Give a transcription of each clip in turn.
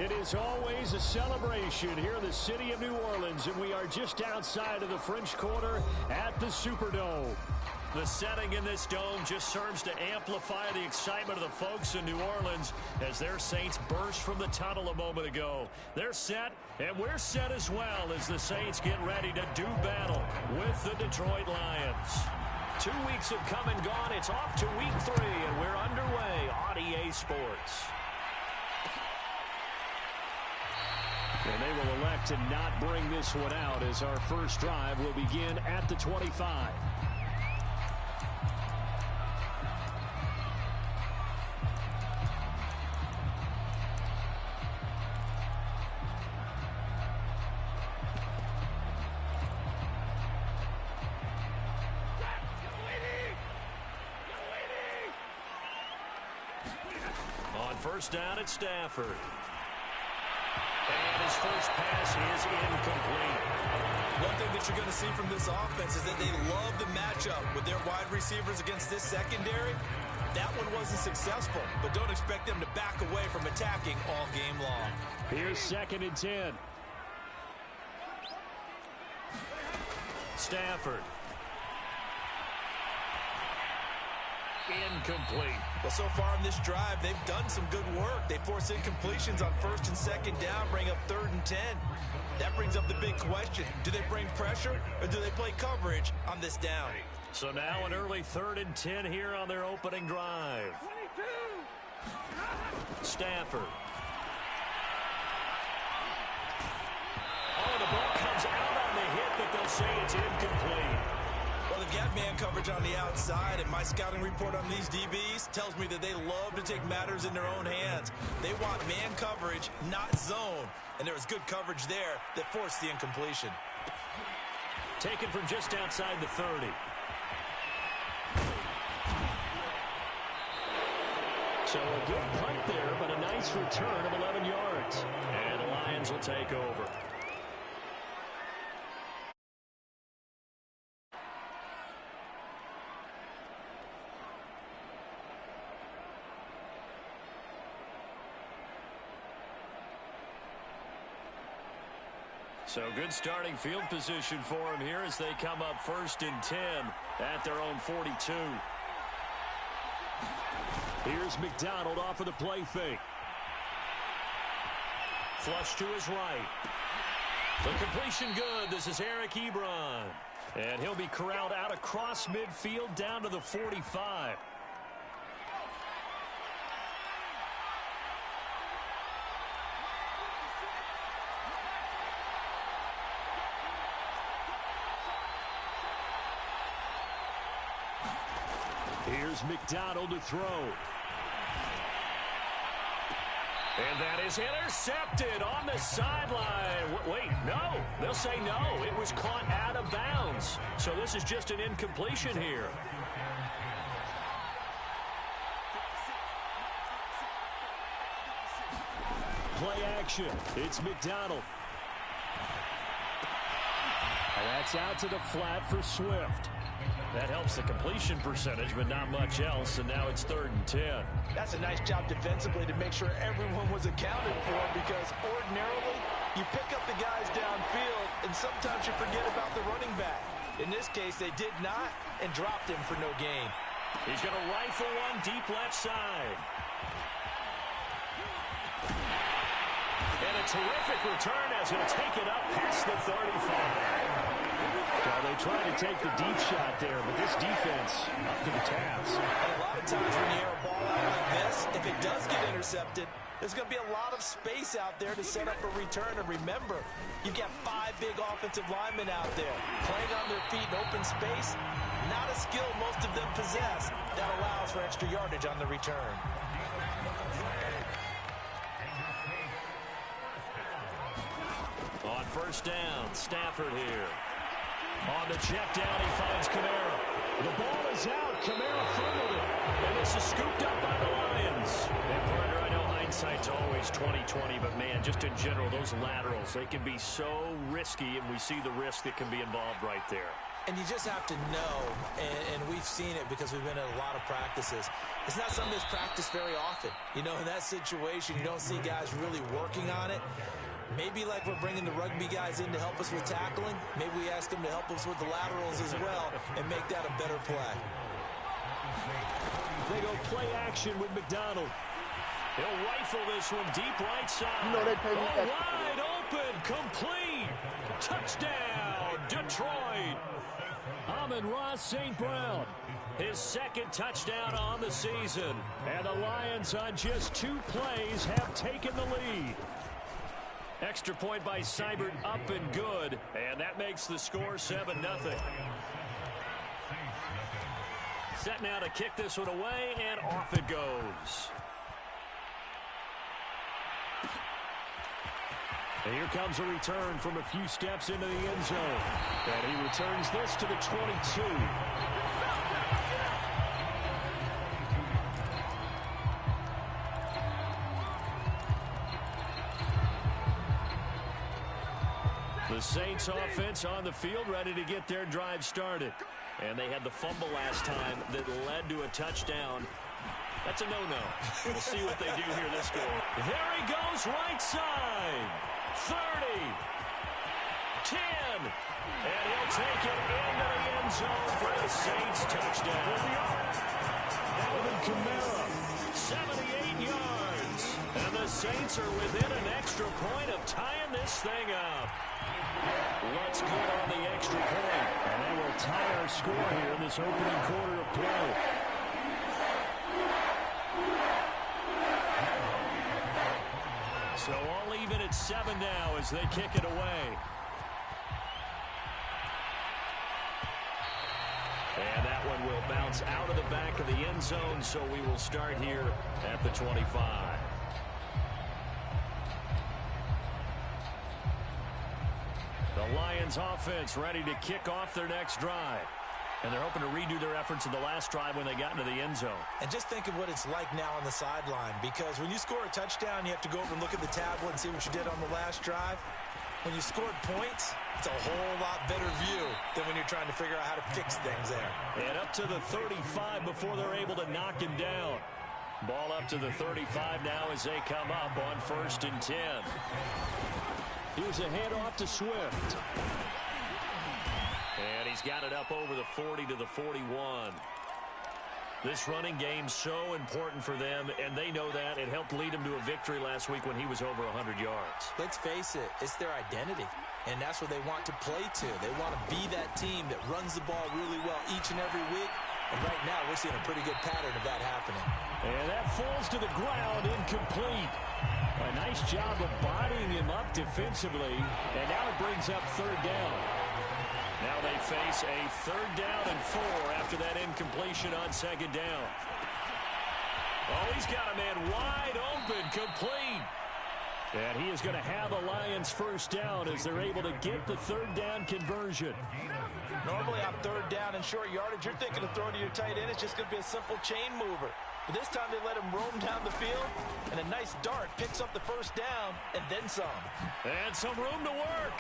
It is always a celebration here in the city of New Orleans, and we are just outside of the French Quarter at the Superdome. The setting in this dome just serves to amplify the excitement of the folks in New Orleans as their Saints burst from the tunnel a moment ago. They're set, and we're set as well as the Saints get ready to do battle with the Detroit Lions. 2 weeks have come and gone. It's off to week 3, and we're underway on EA Sports. And they will elect to not bring this one out as our first drive will begin at the 25. On first down, it's Stafford. And his first pass is incomplete. One thing that you're going to see from this offense is that they love the matchup with their wide receivers against this secondary. That one wasn't successful, but don't expect them to back away from attacking all game long. Here's 2nd and 10. Stafford. Incomplete. Well, so far in this drive, they've done some good work. They force incompletions on 1st and 2nd down, bring up 3rd and 10. That brings up the big question. Do they bring pressure or do they play coverage on this down? So now an early 3rd and 10 here on their opening drive. 22. Stafford. Oh, the ball comes out on the hit, but they'll say it's incomplete. Well, they've got man coverage on the outside, and my scouting report on these DBs tells me that they love to take matters in their own hands. They want man coverage, not zone, and there was good coverage there that forced the incompletion. Taken from just outside the 30. So a good punt there, but a nice return of 11 yards. And the Lions will take over. So good starting field position for them here as they come up 1st and 10 at their own 42. Here's McDonald off of the play fake. Flush to his right. The completion good. This is Eric Ebron. And he'll be corralled out across midfield down to the 45. Here's McDonald to throw. And that is intercepted on the sideline. Wait, no. They'll say no. It was caught out of bounds. So this is just an incompletion here. Play action. It's McDonald. And that's out to the flat for Swift. That helps the completion percentage, but not much else, and now it's 3rd and 10. That's a nice job defensively to make sure everyone was accounted for, because ordinarily you pick up the guys downfield, and sometimes you forget about the running back. In this case, they did not and dropped him for no gain. He's going to rifle one deep left side. And a terrific return as he'll take it up past the 35. Well, they tried to take the deep shot there, but this defense up to the task. And a lot of times when you air a ball out like this, if it does get intercepted, there's going to be a lot of space out there to set up a return. And remember, you've got 5 big offensive linemen out there playing on their feet in open space. Not a skill most of them possess that allows for extra yardage on the return. On first down, Stafford here. On the check down, he finds Kamara. The ball is out. Kamara fumbled it. And this is scooped up by the Lions. And partner, I know hindsight's always 20/20, but man, just in general, those laterals, they can be so risky, and we see the risk that can be involved right there. And you just have to know, and we've seen it because we've been at a lot of practices. It's not something that's practiced very often. You know, in that situation, you don't see guys really working on it. Maybe like we're bringing the rugby guys in to help us with tackling. Maybe we ask them to help us with the laterals as well and make that a better play. They go play action with McDonald. He'll rifle this one deep right side. You know they pay me extra. Wide open, complete. Touchdown, Detroit. Amon-Ra St. Brown, his second touchdown on the season. And the Lions on just 2 plays have taken the lead. Extra point by Seibert up and good. And that makes the score 7-0. Set now to kick this one away, and off it goes. And here comes a return from a few steps into the end zone. And he returns this to the 22. The Saints offense on the field, ready to get their drive started. And they had the fumble last time that led to a touchdown. That's a no-no. We'll see what they do here this go. There he goes, right side. 30. 10. And he'll take it into the end zone for the Saints touchdown. Alvin Kamara, 78 yards. And the Saints are within an extra point of tying this thing up. Let's go on the extra point. And they will tie our score here in this opening quarter of play. So all even at 7 now as they kick it away. And that one will bounce out of the back of the end zone, so we will start here at the 25. The Lions offense ready to kick off their next drive. And they're hoping to redo their efforts in the last drive when they got into the end zone. And just think of what it's like now on the sideline, because when you score a touchdown, you have to go over and look at the tablet and see what you did on the last drive. When you scored points, it's a whole lot better view than when you're trying to figure out how to fix things there. And up to the 35 before they're able to knock him down. Ball up to the 35 now as they come up on 1st and 10. Here's a handoff to Swift. And he's got it up over the 40 to the 41. This running game so important for them, and they know that. It helped lead them to a victory last week when he was over 100 yards. Let's face it, it's their identity, and that's what they want to play to. They want to be that team that runs the ball really well each and every week, and right now we're seeing a pretty good pattern of that happening. And that falls to the ground, incomplete. A nice job of bodying him up defensively, and now it brings up 3rd down. Now they face a 3rd down and 4 after that incompletion on 2nd down. Oh, he's got a man wide open, complete. And he is going to have a Lions 1st down as they're able to get the 3rd down conversion. Normally on 3rd down and short yardage, you're thinking of throwing to your tight end. It's just going to be a simple chain mover. But this time they let him roam down the field, and a nice dart picks up the 1st down and then some. And some room to work.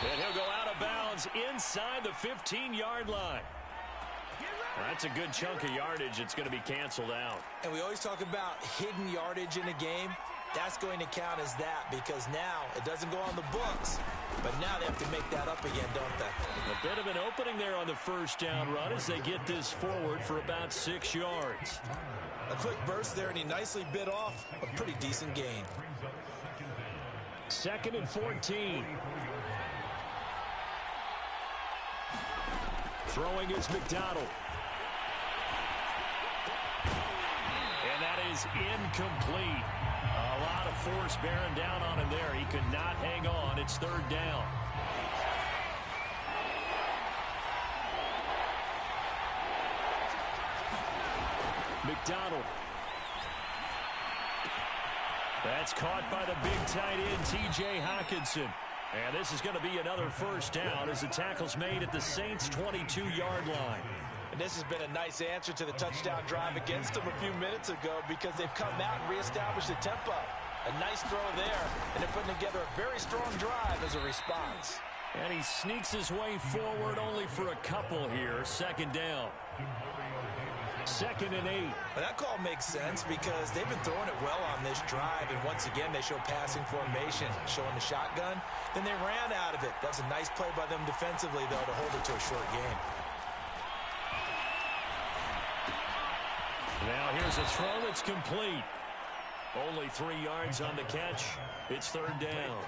And he'll go out of bounds inside the 15-yard line. That's a good chunk of yardage. It's going to be canceled out. And we always talk about hidden yardage in a game. That's going to count as that because now it doesn't go on the books. But now they have to make that up again, don't they? A bit of an opening there on the 1st down run as they get this forward for about 6 yards. A quick burst there, and he nicely bit off a pretty decent gain. 2nd and 14. Throwing is McDonald. And that is incomplete. A lot of force bearing down on him there. He could not hang on. It's 3rd down. McDonald. That's caught by the big tight end, T.J. Hockenson. And this is going to be another 1st down as the tackle's made at the Saints' 22-yard line. And this has been a nice answer to the touchdown drive against them a few minutes ago because they've come out and reestablished the tempo. A nice throw there, and they're putting together a very strong drive as a response. And he sneaks his way forward only for a couple here. Second down. 2nd and 8. Well, that call makes sense because they've been throwing it well on this drive. And once again, they show passing formation, showing the shotgun. Then they ran out of it. That's a nice play by them defensively, though, to hold it to a short game. Now here's a throw that's complete. Only 3 yards on the catch. It's 3rd down.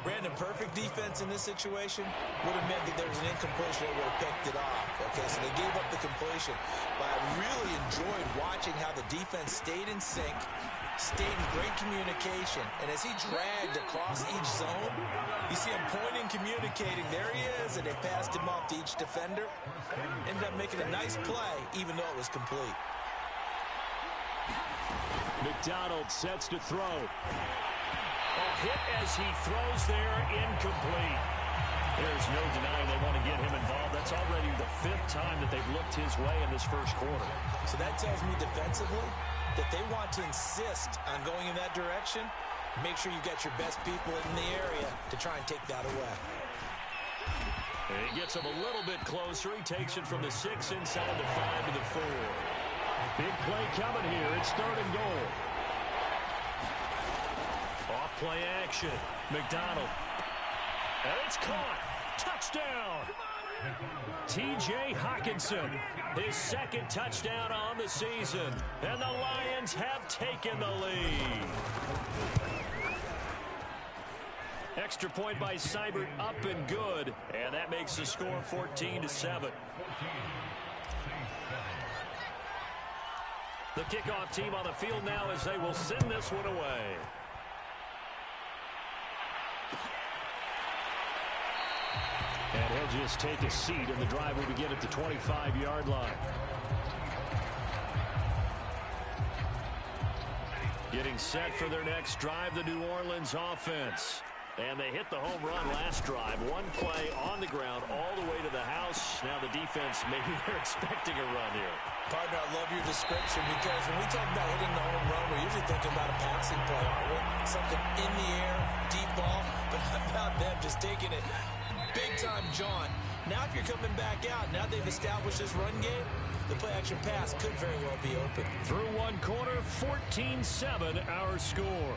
Brandon, perfect defense in this situation would have meant that there was an incompletion that would have picked it off. Okay, so they gave up the completion. But I really enjoyed watching how the defense stayed in sync, stayed in great communication. And as he dragged across each zone, you see him pointing, communicating. There he is, and they passed him off to each defender. Ended up making a nice play, even though it was complete. McDonald sets to throw. A hit as he throws there, incomplete. There's no denying they want to get him involved. That's already the 5th time that they've looked his way in this first quarter. So that tells me defensively that they want to insist on going in that direction. Make sure you got your best people in the area to try and take that away. And he gets him a little bit closer. He takes it from the 6 inside the 5 to the 4. Big play coming here. It's 3rd and goal. Off play action. McDonald. And it's caught. Touchdown. T.J. Hockenson. His 2nd touchdown on the season. And the Lions have taken the lead. Extra point by Seibert, up and good. And that makes the score 14-7. The kickoff team on the field now as they will send this one away. And he'll just take a seat, and the drive will begin at the 25-yard line. Getting set for their next drive, the New Orleans offense. And they hit the home run last drive. One play on the ground all the way to the house. Now the defense, maybe they're expecting a run here. Partner, I love your description because when we talk about hitting the home run, we're usually thinking about a passing play, aren't we? Something in the air, deep ball. But how about them just taking it big-time jaunt? Now if you're coming back out, now they've established this run game, the play-action pass could very well be open. Through one quarter, 14-7 our score.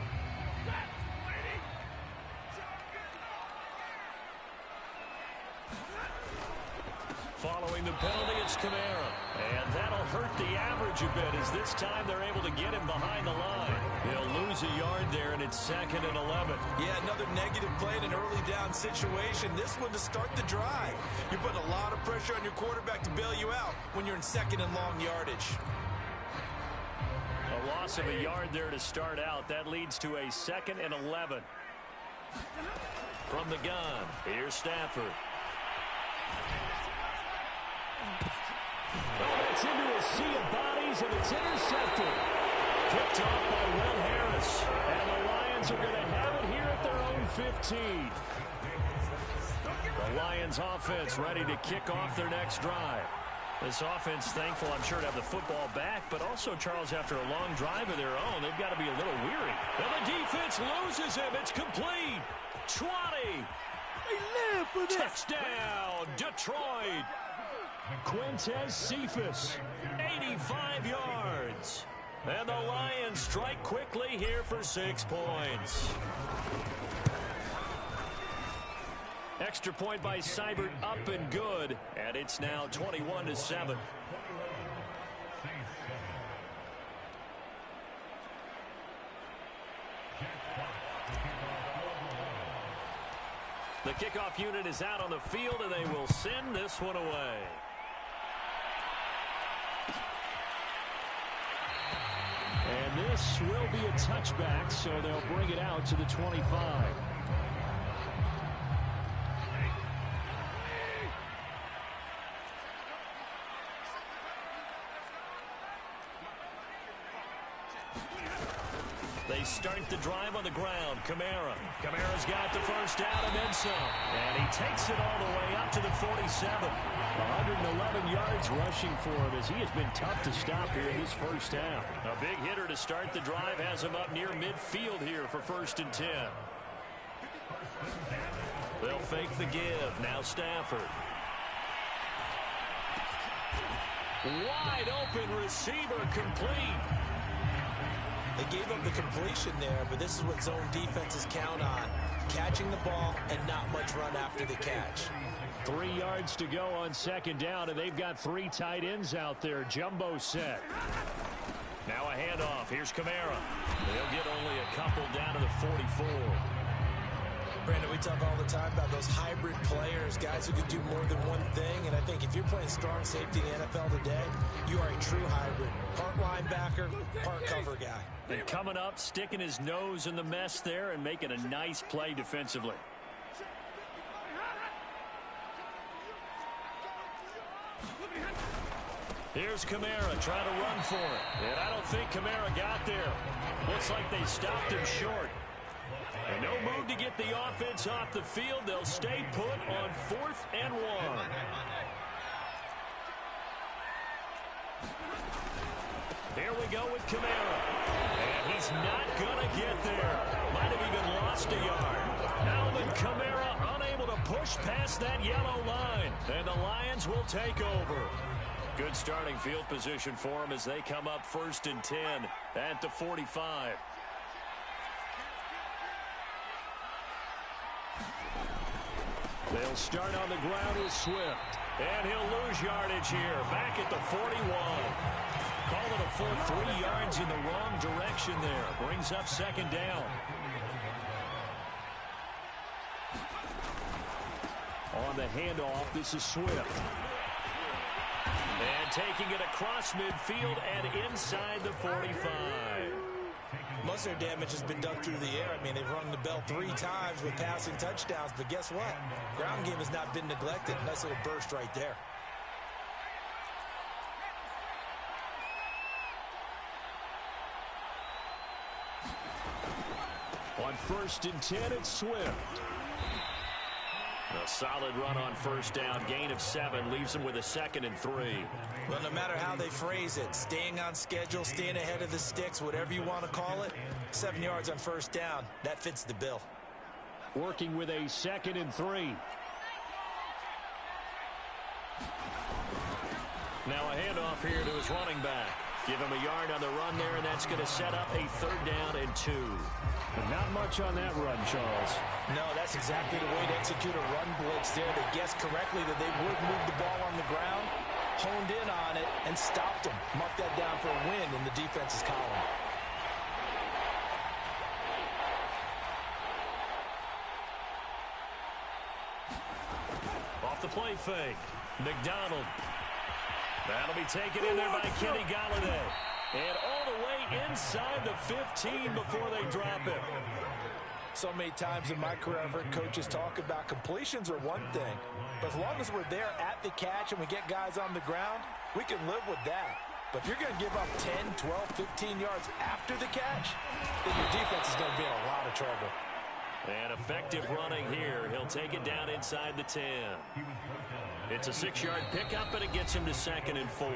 Following the penalty, it's Kamara. And that'll hurt the average a bit as this time they're able to get him behind the line. They'll lose a yard there, and it's 2nd and 11. Yeah, another negative play in an early down situation. This one to start the drive. You're putting a lot of pressure on your quarterback to bail you out when you're in 2nd and long yardage. A loss of a yard there to start out. That leads to a 2nd and 11. From the gun, here's Stafford. Oh, it's into a sea of bodies, and it's intercepted. Picked off by Will Harris. And the Lions are going to have it here at their own 15. The Lions offense ready to kick off their next drive. This offense thankful, I'm sure, to have the football back, but also, Charles, after a long drive of their own, they've got to be a little weary. And the defense loses him. It's complete. 20. They live for this. Touchdown, Detroit. Quintez Cephas, 85 yards. And the Lions strike quickly here for 6 points. Extra point by Seibert, up and good. And it's now 21-7. The kickoff unit is out on the field, and they will send this one away. And this will be a touchback, so they'll bring it out to the 25. They start the drive on the ground. Kamara's got the first down and then some. And he takes it all the way up to the 47. 111 yards rushing for him as he has been tough to stop here in this first half. A big hitter to start the drive has him up near midfield here for 1st and 10. They'll fake the give. Now Stafford. Wide open receiver, complete. They gave up the completion there, but this is what zone defenses count on. Catching the ball and not much run after the catch. 3 yards to go on second down, and they've got 3 tight ends out there. Jumbo set. Now a handoff. Here's Kamara. They'll get only a couple down to the 44. Brandon, we talk all the time about those hybrid players, guys who can do more than one thing, and I think if you're playing strong safety in the NFL today, you are a true hybrid. Part linebacker, part cover guy. And coming up, sticking his nose in the mess there and making a nice play defensively. Here's Kamara trying to run for it. And I don't think Kamara got there. Looks like they stopped him short. And no move to get the offense off the field. They'll stay put on 4th and 1. Here we go with Kamara. And he's not going to get there. Might have even lost a yard. Alvin Kamara unable to push past that yellow line. And the Lions will take over. Good starting field position for them as they come up 1st and 10 at the 45. They'll start on the ground with Swift. And he'll lose yardage here. Back at the 41. Call it a full 3 yards in the wrong direction there. Brings up second down. On the handoff, this is Swift. And taking it across midfield and inside the 45. Most of their damage has been done through the air. I mean, they've rung the bell 3 times with passing touchdowns, but guess what? Ground game has not been neglected. Nice little burst right there. On 1st and 10, it's Swift. A solid run on 1st down. Gain of 7 leaves them with a 2nd and 3. Well, no matter how they phrase it, staying on schedule, staying ahead of the sticks, whatever you want to call it, 7 yards on 1st down, that fits the bill. Working with a 2nd and 3. Now a handoff here to his running back. Give him a yard on the run there, and that's going to set up a 3rd down and 2. But not much on that run, Charles. No, that's exactly the way to execute a run blitz there. They guessed correctly that they would move the ball on the ground, honed in on it, and stopped them. Mark that down for a win in the defense's column. Off the play fake. McDonald. That'll be taken in there by Kenny Galladay. And all the way inside the 15 before they drop it. So many times in my career, I've heard coaches talk about completions are one thing. But as long as we're there at the catch and we get guys on the ground, we can live with that. But if you're going to give up 10, 12, 15 yards after the catch, then your defense is going to be in a lot of trouble. And effective running here. He'll take it down inside the 10. It's a 6-yard pickup, and it gets him to 2nd and 4.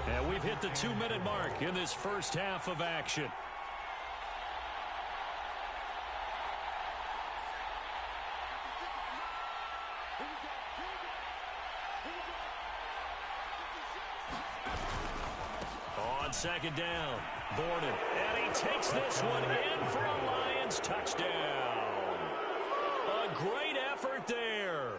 And we've hit the 2-minute mark in this first half of action. On 2nd down, Borden. And he takes this one in for a Lions touchdown. A great effort there.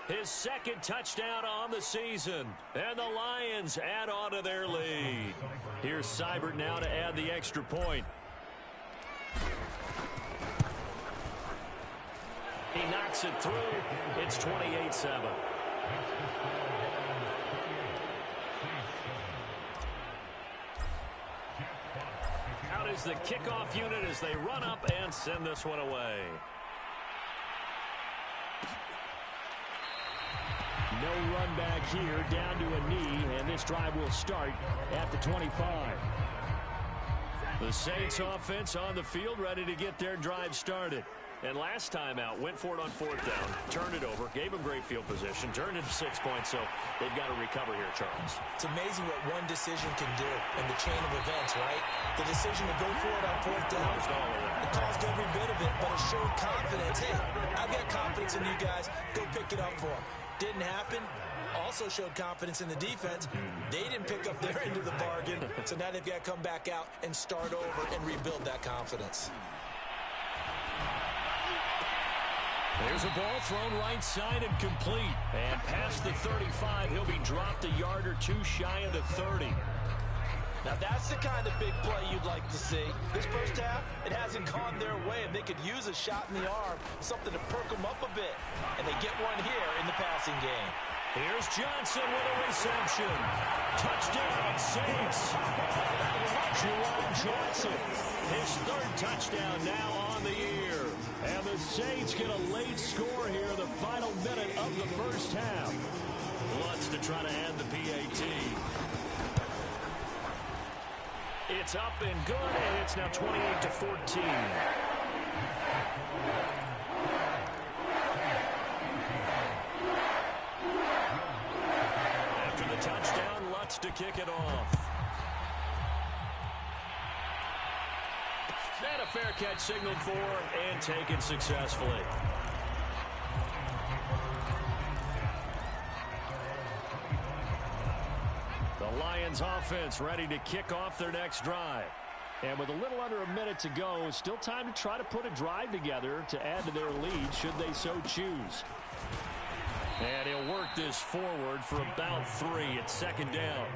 His 2nd touchdown on the season. And the Lions add on to their lead. Here's Seibert now to add the extra point. He knocks it through. It's 28-7. Out is the kickoff unit as they run up and send this one away. No run back here, down to a knee, and this drive will start at the 25. The Saints offense on the field, ready to get their drive started. And last time out, went for it on 4th down, turned it over, gave them great field position, turned it to 6 points, so they've got to recover here, Charles. It's amazing what one decision can do in the chain of events, right? The decision to go for it on 4th down, it caused every bit of it, but it showed confidence. Hey, I've got confidence confidence in you guys. Go pick it up for them. Didn't happen. Also showed confidence in the defense. They didn't pick up their end of the bargain, so now they've got to come back out and start over and rebuild that confidence. There's a ball thrown right side and complete. And past the 35, he'll be dropped a yard or two shy of the 30. Now that's the kind of big play you'd like to see. This first half, it hasn't gone their way, and they could use a shot in the arm, something to perk them up a bit. And they get one here in the passing game. Here's Johnson with a reception. Touchdown, Saints. Juwan Johnson, his third touchdown now on the year. And the Saints get a late score here, the final minute of the first half. Lutz to try to add the PAT. It's up and good, and it's now 28-14. After the touchdown, Lutz to kick it off. And a fair catch signaled for and taken successfully. The Lions offense ready to kick off their next drive. And with a little under a minute to go, still time to try to put a drive together to add to their lead should they so choose. And he'll work this forward for about 3 at second down.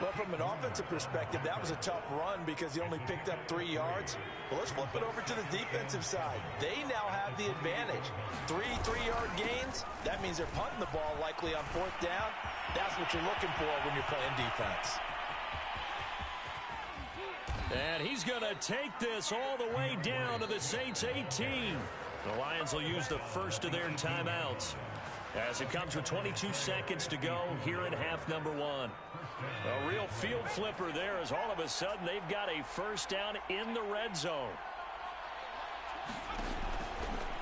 Well, from an offensive perspective, that was a tough run because he only picked up 3 yards. Well, let's flip it over to the defensive side. They now have the advantage. 3 3-yard gains, that means they're punting the ball likely on 4th down. That's what you're looking for when you're playing defense. And he's going to take this all the way down to the Saints 18. The Lions will use the first of their timeouts as it comes with 22 seconds to go here in half number 1. A real field flipper there as all of a sudden they've got a first down in the red zone.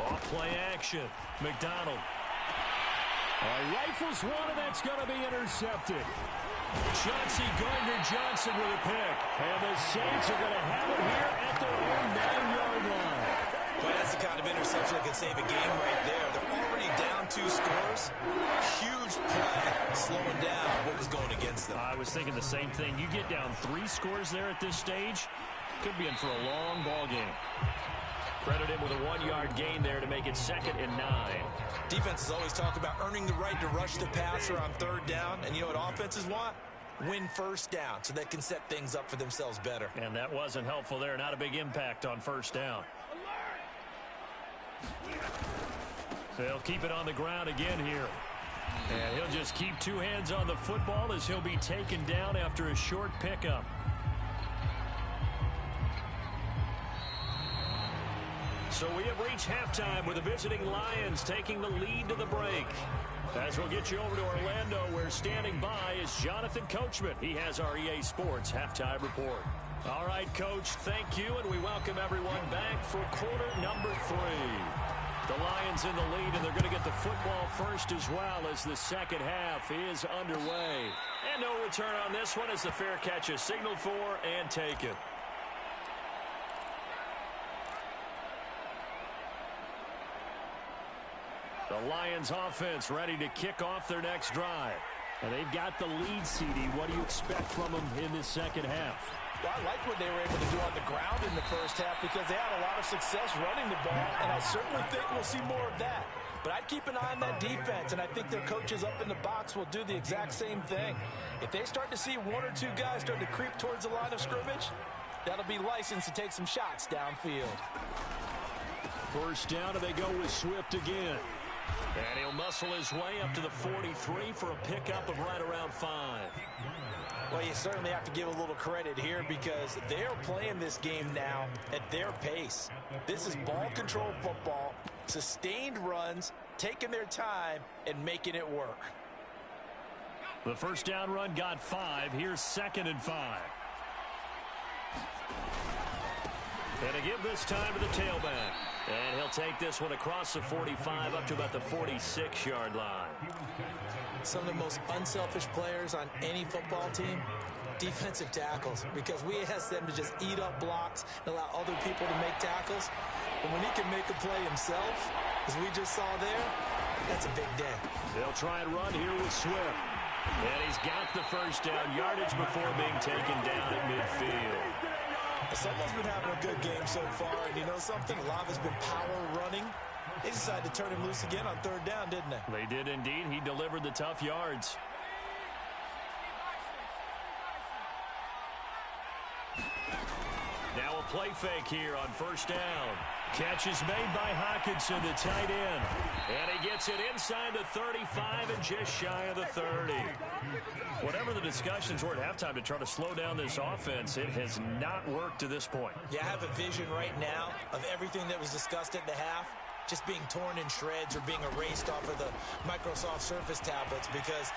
Off play action. McDonald. Rifles one, and that's going to be intercepted. Chauncey Gardner-Johnson with a pick. And the Saints are going to have it here at their own 9-yard line. Well, that's the kind of interception that can save a game right there. They're already down 2 scores. Huge play, slowing down what was going against them. I was thinking the same thing. You get down 3 scores there at this stage, could be in for a long ball game. Credit him with a 1-yard gain there to make it 2nd and 9. Defenses always talk about earning the right to rush the passer on 3rd down. And you know what offenses want? Win first down so they can set things up for themselves better. And that wasn't helpful there. Not a big impact on first down. They'll keep it on the ground again here. And he'll just keep 2 hands on the football as he'll be taken down after a short pickup. So we have reached halftime with the visiting Lions taking the lead to the break. As we'll get you over to Orlando, where standing by is Jonathan Coachman. He has our EA Sports halftime report. All right, Coach, thank you, and we welcome everyone back for quarter number 3. The Lions in the lead, and they're going to get the football first as well as the second half is underway. And no return on this one as the fair catch is signaled for and taken. The Lions offense ready to kick off their next drive. And they've got the lead, CD. What do you expect from them in this second half? Well, I like what they were able to do on the ground in the first half because they had a lot of success running the ball, and I certainly think we'll see more of that. But I'd keep an eye on that defense, and I think their coaches up in the box will do the exact same thing. If they start to see 1 or 2 guys start to creep towards the line of scrimmage, that'll be licensed to take some shots downfield. First down, and they go with Swift again. And he'll muscle his way up to the 43 for a pickup of right around 5. Well, you certainly have to give a little credit here because they're playing this game now at their pace. This is ball control football, sustained runs, taking their time, and making it work. The first down run got 5. Here's 2nd and 5. And a give this time to the tailback. And he'll take this one across the 45 up to about the 46-yard line. Some of the most unselfish players on any football team, defensive tackles, because we ask them to just eat up blocks and allow other people to make tackles. But when he can make a play himself, As we just saw there, that's a big day. They'll try and run here with Swift. And he's got the first down, yardage before being taken down at midfield. Someone's been having a good game so far, and you know something? A lot has been power running. They decided to turn him loose again on third down, didn't they? They did indeed. He delivered the tough yards. Now a play fake here on first down. Catch is made by Hockenson, the tight end. And he gets it inside the 35 and just shy of the 30. Whatever the discussions were at halftime to try to slow down this offense, it has not worked to this point. Yeah, I have a vision right now of everything that was discussed at the half just being torn in shreds or being erased off of the Microsoft Surface tablets because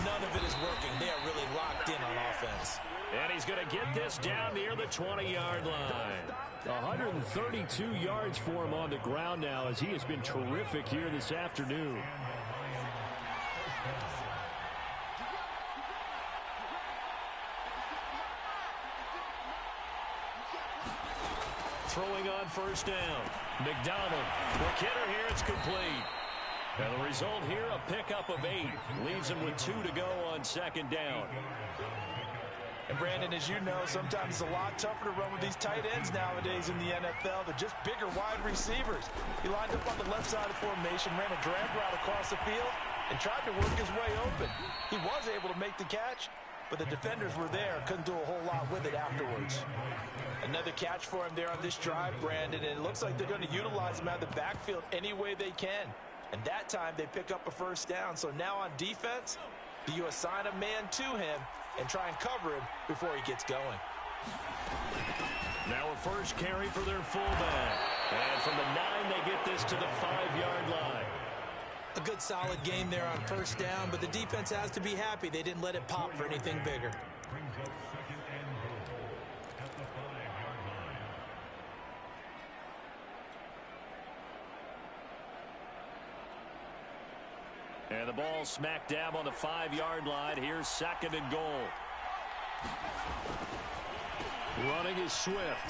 none of it is working. They are really locked in on offense. And he's going to get this down near the 20-yard line. 132 yards for him on the ground now as he has been terrific here this afternoon. Throwing on first down. McDonald. The kidder here, it's complete. And the result here, a pickup of 8. Leaves him with 2 to go on second down. And Brandon, as you know, sometimes it's a lot tougher to run with these tight ends nowadays in the NFL. They're just bigger wide receivers. He lined up on the left side of formation, ran a drag route across the field, and tried to work his way open. He was able to make the catch, but the defenders were there, couldn't do a whole lot with it afterwards. Another catch for him there on this drive, Brandon, and it looks like they're going to utilize him out of the backfield any way they can. And that time they pick up a first down. So now on defense, do you assign a man to him and try and cover him before he gets going? Now a first carry for their fullback. And from the 9, they get this to the 5-yard line. A good solid game there on first down, but the defense has to be happy they didn't let it pop for anything bigger. And the ball smack dab on the 5-yard line. Here's second and goal. Running is Swift.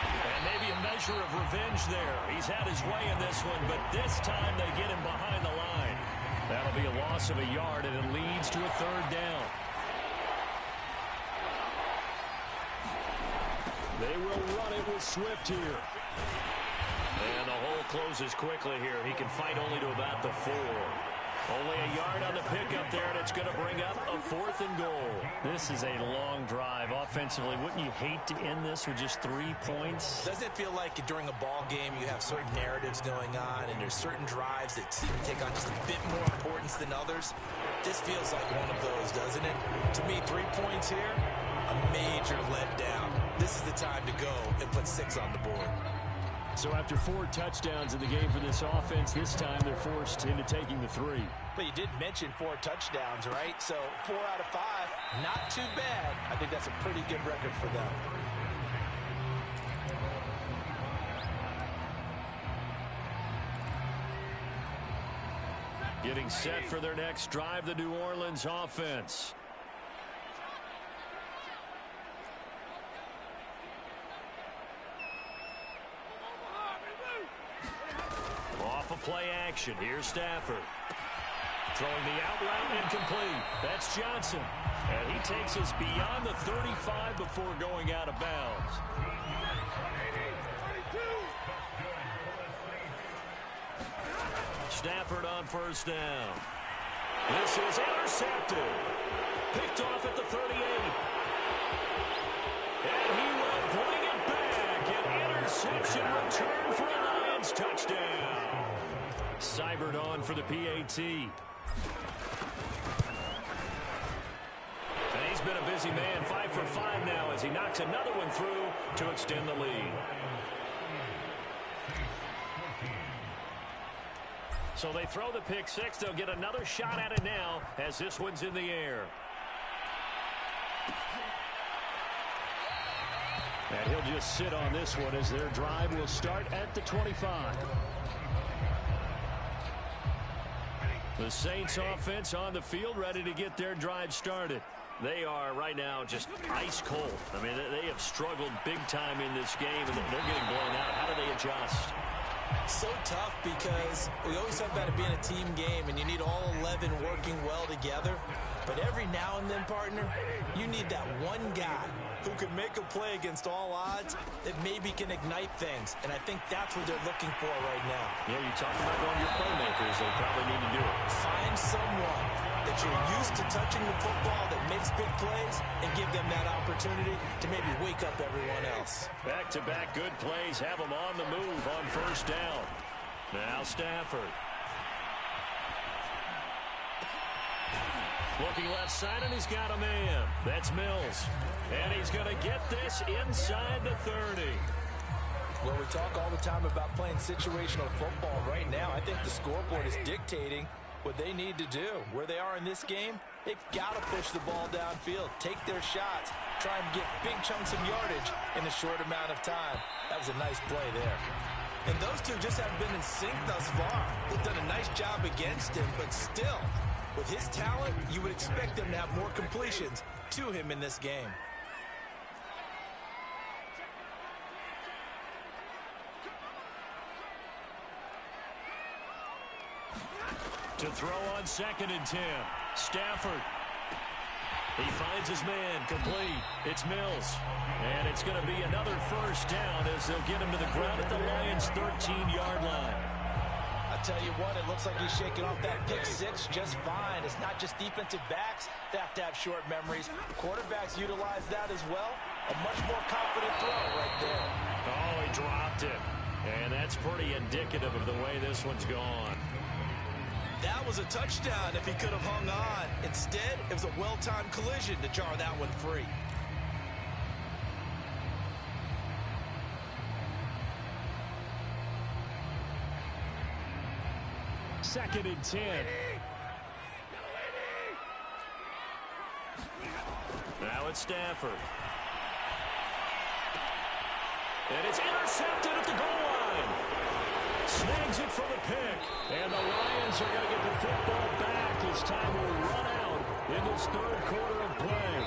And maybe a measure of revenge there. He's had his way in this one, but this time they get him behind the line. That'll be a loss of a yard, and it leads to a third down. They will run it with Swift here. And the hole closes quickly here. He can fight only to about the 4. Only a yard on the pickup there, and it's going to bring up a 4th and goal. This is a long drive. Offensively, wouldn't you hate to end this with just 3 points? Doesn't it feel like during a ball game you have certain narratives going on, and there's certain drives that seem to take on just a bit more importance than others? This feels like one of those, doesn't it? To me, 3 points here, a major letdown. This is the time to go and put 6 on the board. So after 4 touchdowns in the game for this offense, this time they're forced into taking the 3. But you did mention 4 touchdowns, right? So 4 out of 5, not too bad. I think that's a pretty good record for them. Getting set for their next drive, the New Orleans offense. Play action. Here's Stafford. Throwing the out route incomplete. That's Johnson. And he takes us beyond the 35 before going out of bounds. Stafford on first down. This is intercepted. Picked off at the 38. And he will bring it back. An interception return for a Lions touchdown. Seibert on for the PAT. And he's been a busy man, 5 for 5 now as he knocks another one through to extend the lead. So they throw the pick 6. They'll get another shot at it now as this one's in the air. And he'll just sit on this one as their drive will start at the 25. The Saints offense on the field ready to get their drive started. They are right now just ice cold. I mean, they have struggled big time in this game, and they're getting blown out. How do they adjust? So tough because we always talk about it being a team game and you need all 11 working well together. But every now and then, partner, you need that one guy who can make a play against all odds that maybe can ignite things. And I think that's what they're looking for right now. Yeah, you talk about going your playmakers. They probably need to do it. Find someone that you're used to touching the football that makes big plays and give them that opportunity to maybe wake up everyone else. Back-to-back good plays have them on the move on first down. Now Stafford. Looking left side, and he's got a man. That's Mills. And he's going to get this inside the 30. Well, we talk all the time about playing situational football. Right now, I think the scoreboard is dictating what they need to do. Where they are in this game, they've got to push the ball downfield, take their shots, try and get big chunks of yardage in a short amount of time. That was a nice play there. And those two just haven't been in sync thus far. They've done a nice job against him, but still, with his talent, you would expect them to have more completions to him in this game. To throw on 2nd and 10. Stafford. He finds his man, complete. It's Mills. And it's going to be another first down as they'll get him to the ground at the Lions' 13-yard line. I tell you what, it looks like he's shaking off that pick six just fine. It's not just defensive backs that have to have short memories. Quarterbacks utilize that as well. A much more confident throw right there. Oh, he dropped it. And that's pretty indicative of the way this one's gone. That was a touchdown if he could have hung on. Instead, it was a well-timed collision to jar that one free. Second and 10. Now it's Stafford. And it's intercepted at the goal line. Snags it for the pick. And the Lions are going to get the football back as time will run out in this third quarter of play.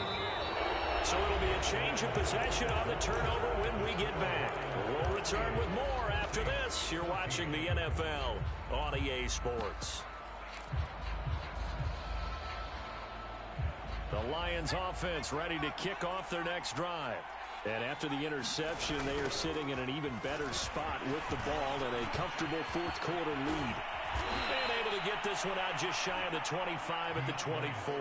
So it'll be a change of possession on the turnover when we get back. We'll return with more after this. You're watching the NFL on EA Sports. The Lions offense ready to kick off their next drive. And after the interception, they are sitting in an even better spot with the ball and a comfortable fourth quarter lead. And able to get this one out just shy of the 25 at the 24.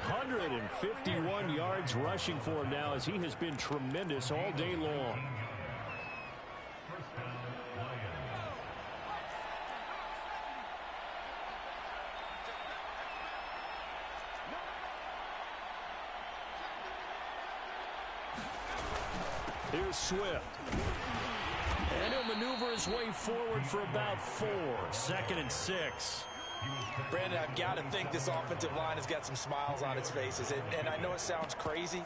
151 yards rushing for him now as he has been tremendous all day long. Here's Swift. And he'll maneuver his way forward for about 4. 2nd and 6. Brandon, I've got to think this offensive line has got some smiles on its faces. And I know it sounds crazy,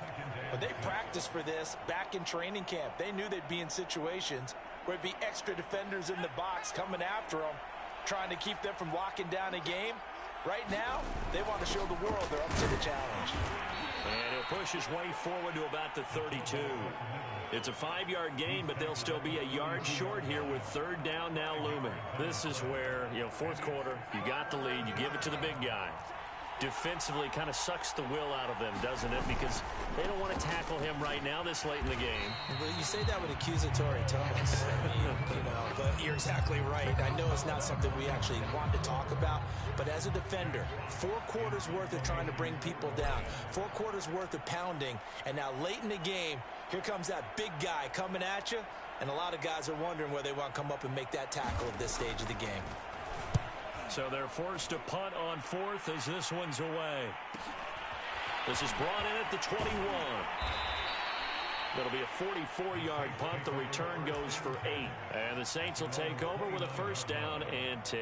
but they practiced for this back in training camp. They knew they'd be in situations where it'd be extra defenders in the box coming after them, trying to keep them from locking down a game. Right now, they want to show the world they're up to the challenge. And he'll push his way forward to about the 32. It's a 5-yard gain, but they'll still be a yard short here with third down now looming. This is where, fourth quarter, you got the lead, you give it to the big guy. Defensively kind of sucks the will out of them, doesn't it? Because they don't want to tackle him right now this late in the game. Well, you say that with accusatory tones. I mean, but you're exactly right. I know it's not something we actually want to talk about, but as a defender, 4 quarters worth of trying to bring people down, 4 quarters worth of pounding, and now late in the game, here comes that big guy coming at you, and a lot of guys are wondering where they want to come up and make that tackle at this stage of the game. So they're forced to punt on 4th as this one's away. This is brought in at the 21. That'll be a 44-yard punt. The return goes for 8. And the Saints will take over with a first down and 10.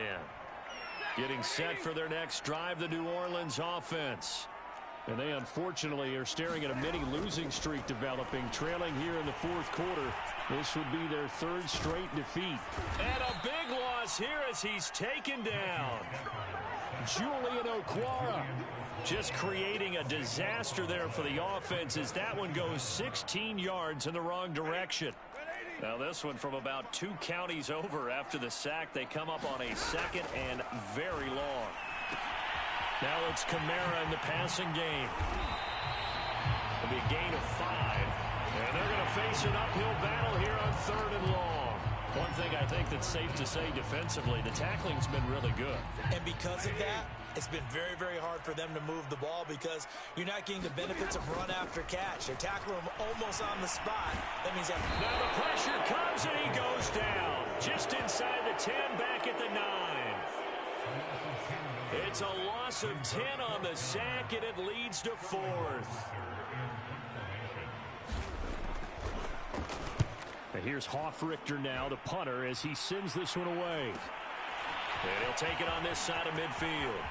Getting set for their next drive, the New Orleans offense. And they unfortunately are staring at a mini losing streak developing, trailing here in the fourth quarter. This would be their 3rd straight defeat. And a big loss here as he's taken down. Julian Okwara just creating a disaster there for the offense as that one goes 16 yards in the wrong direction. Now this one from about 2 counties over after the sack. They come up on a 2nd and very long. Now it's Kamara in the passing game. It'll be a gain of 5. And they're going to face an uphill battle here on 3rd and long. One thing I think that's safe to say defensively, the tackling's been really good. And because of that, it's been very, very hard for them to move the ball because you're not getting the benefits of run after catch. They're tackling him almost on the spot. That means that. Now the pressure comes and he goes down. Just inside the 10, back at the 9. It's a loss of 10 on the sack, and it leads to 4th. And here's Hoffrichter now, the punter, as he sends this one away. And he'll take it on this side of midfield.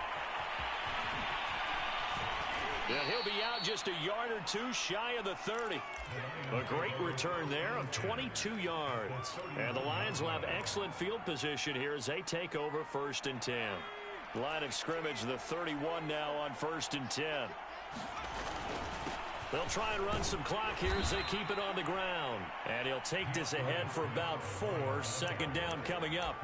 And he'll be out just a yard or 2 shy of the 30. A great return there of 22 yards. And the Lions will have excellent field position here as they take over 1st and 10. Line of scrimmage, the 31 now on 1st and 10. They'll try and run some clock here as they keep it on the ground. And he'll take this ahead for about 4. 2nd down coming up.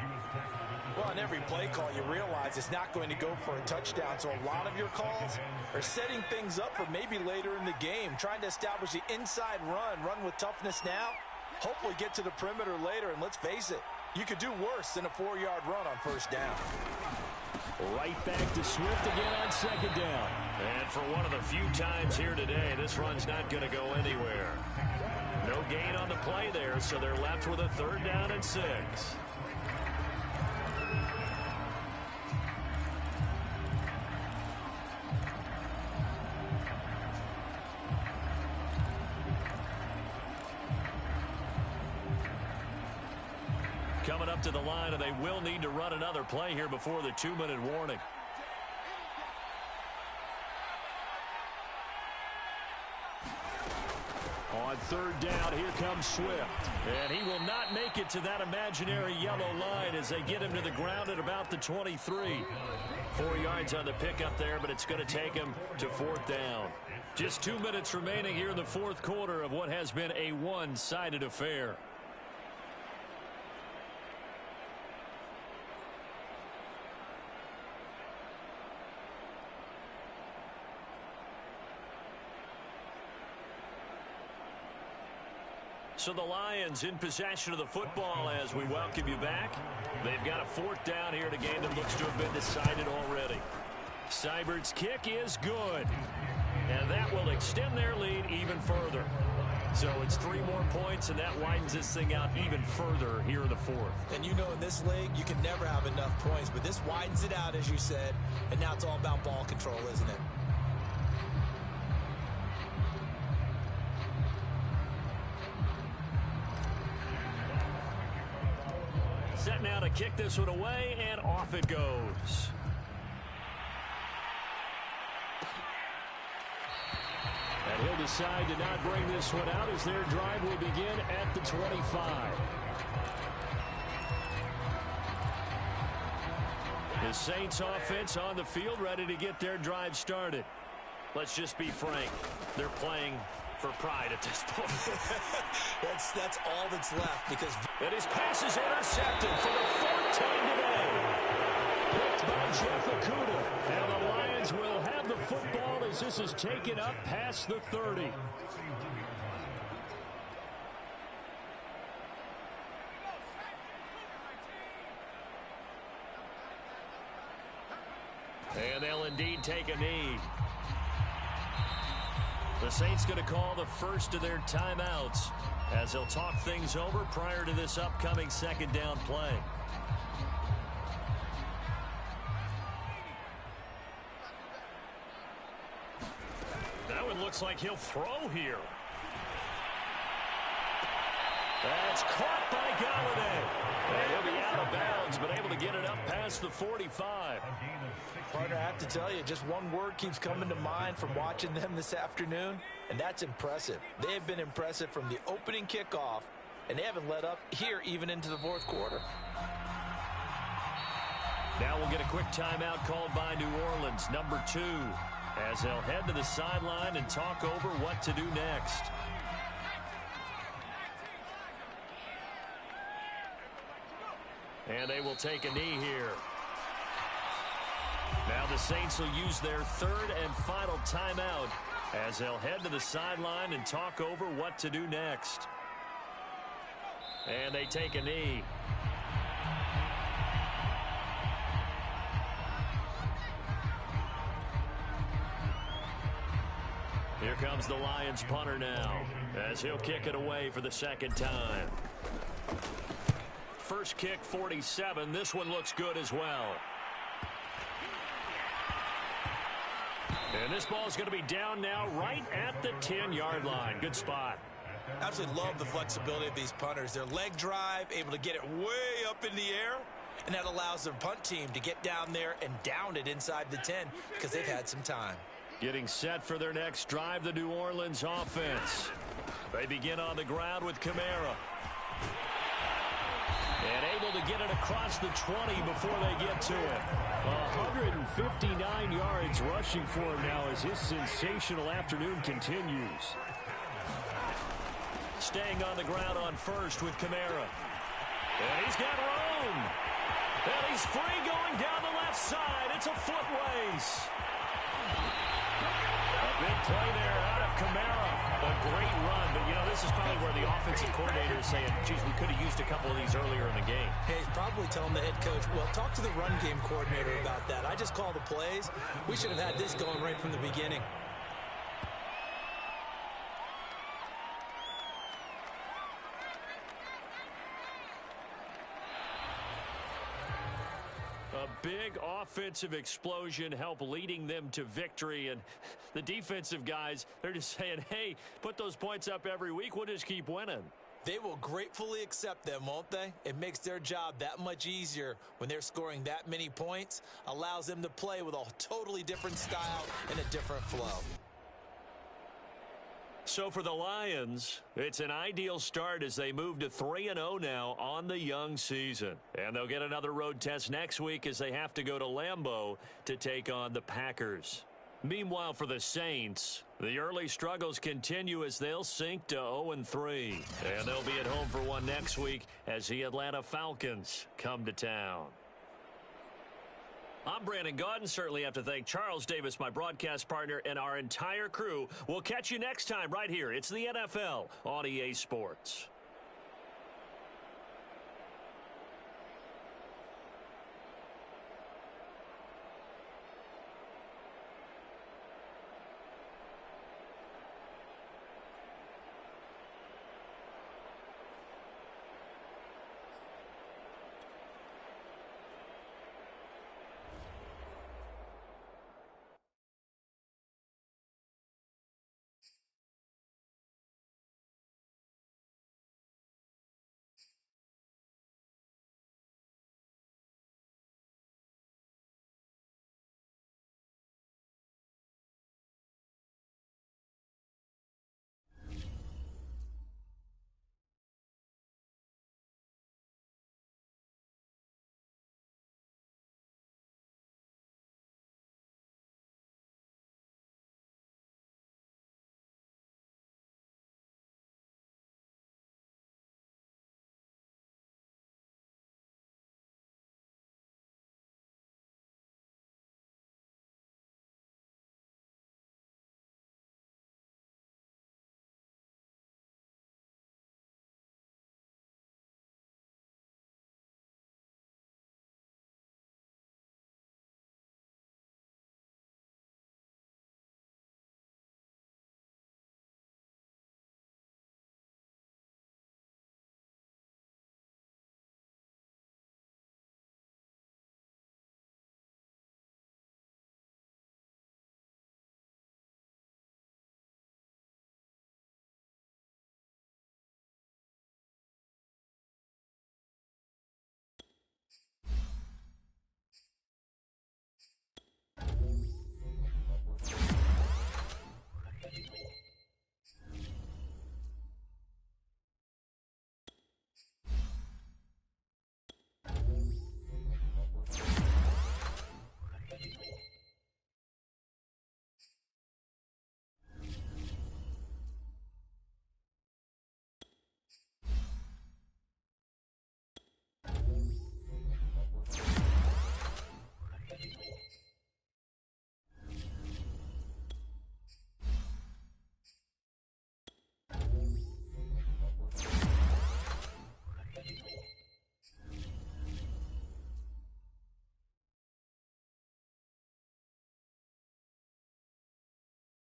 Well, on every play call, you realize it's not going to go for a touchdown. So a lot of your calls are setting things up for maybe later in the game, trying to establish the inside run with toughness now, hopefully get to the perimeter later. And let's face it, you could do worse than a 4-yard run on 1st down. Right back to Swift again on 2nd down. And for one of the few times here today, this run's not going to go anywhere. No gain on the play there, so they're left with a 3rd down and 6. Coming up to the line, and they will need to run another play here before the 2-minute warning. On 3rd down, here comes Swift. And he will not make it to that imaginary yellow line as they get him to the ground at about the 23. 4 yards on the pickup there, but it's going to take him to 4th down. Just 2 minutes remaining here in the 4th quarter of what has been a one-sided affair. So the Lions in possession of the football as we welcome you back. They've got a 4th down here at a game that looks to have been decided already. Seibert's kick is good. And that will extend their lead even further. So it's 3 more points, and that widens this thing out even further here in the 4th. And you know in this league, you can never have enough points. But this widens it out, as you said. And now it's all about ball control, isn't it? Set now to kick this one away, and off it goes. And he'll decide to not bring this one out as their drive will begin at the 25. The Saints offense on the field ready to get their drive started. Let's just be frank. They're playing for pride at this point. that's all that's left because. And his pass is intercepted for the 4th time today. Picked by Jeff Okudah. And the Lions will have the football as this is taken up past the 30. And they'll indeed take a knee. The Saints going to call the first of their timeouts as they'll talk things over prior to this upcoming 2nd down play. That one looks like he'll throw here. That's caught by Galladay. And he'll be out of bounds, but able to get it up past the 45. Partner, I have to tell you, just one word keeps coming to mind from watching them this afternoon, and that's impressive. They have been impressive from the opening kickoff, and they haven't let up here even into the 4th quarter. Now we'll get a quick timeout called by New Orleans, number 2, as they'll head to the sideline and talk over what to do next. And they will take a knee here. Now the Saints will use their third and final timeout as they'll head to the sideline and talk over what to do next. And they take a knee. Here comes the Lions punter now as he'll kick it away for the second time. First kick, 47. This one looks good as well. And this ball is going to be down now right at the 10-yard line. Good spot. Absolutely love the flexibility of these punters. Their leg drive, able to get it way up in the air, and that allows their punt team to get down there and down it inside the 10 because they've had some time. Getting set for their next drive, the New Orleans offense. They begin on the ground with Kamara. And able to get it across the 20 before they get to it. 159 yards rushing for him now as his sensational afternoon continues. Staying on the ground on first with Kamara. And he's got room. And he's free going down the left side. It's a foot race. A big play there out of Kamara. A great run, but, you know, this is probably where the offensive coordinator is saying, geez, we could have used a couple of these earlier in the game. Hey, he's probably telling the head coach, well, talk to the run game coordinator about that. I just call the plays. We should have had this going right from the beginning. A big offensive explosion helped leading them to victory, and the defensive guys, they're just saying, hey, put those points up every week, we'll just keep winning. They will gratefully accept them, won't they? It makes their job that much easier when they're scoring that many points, allows them to play with a totally different style and a different flow. So for the Lions, it's an ideal start as they move to 3-0 now on the young season. And they'll get another road test next week as they have to go to Lambeau to take on the Packers. Meanwhile, for the Saints, the early struggles continue as they'll sink to 0-3. And they'll be at home for one next week as the Atlanta Falcons come to town. I'm Brandon Gaudin. Certainly have to thank Charles Davis, my broadcast partner, and our entire crew. We'll catch you next time right here. It's the NFL on EA Sports.